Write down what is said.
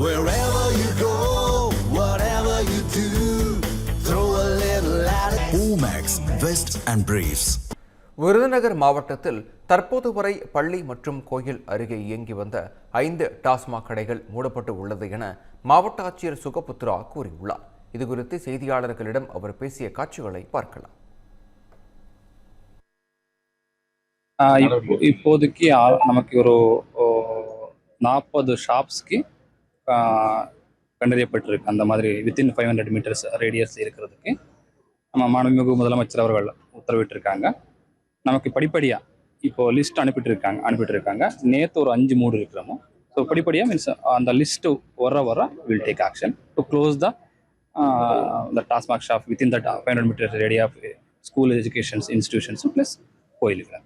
Wherever you go, whatever you do, throw a little at it. Omax, Vest and Briefs. Virudhunagar மாவட்டத்தில் தற்போது வரை பள்ளி மற்றும் கோயில் அருகே இயங்கி வந்த 5 டாஸ்மாக் கடைகள் மூடப்பட்டு உள்ளது என மாவட்ட ஆட்சியர் சுகபுத்ரா கூறியுள்ளார். இதுகுறித்து செய்தியாளர்களிடம் அவர் பேசிய காட்சிகளை பார்க்கலாம். இப்போதைக்கு நமக்கு ஒரு 40 ஷாப்ஸ்க்கு கண்டறியப்பட்டிருக்கு. அந்த மாதிரி வித்தின் 500 மீட்டர்ஸ் ரேடியஸ் இருக்கிறதுக்கு நம்ம மாண்புமிகு முதலமைச்சர் அவர்கள் உத்தரவிட்டிருக்காங்க. நமக்கு படிப்படியாக இப்போ லிஸ்ட் அனுப்பிட்டு நேற்று ஒரு 5 மூடு இருக்கிறோமோ. ஸோ படிப்படியாக மீன்ஸ் அந்த லிஸ்ட்டு வர will take action to close the TASMAC shop within the 500 metres radius of school educations institutions plus கோயிலுக்கு.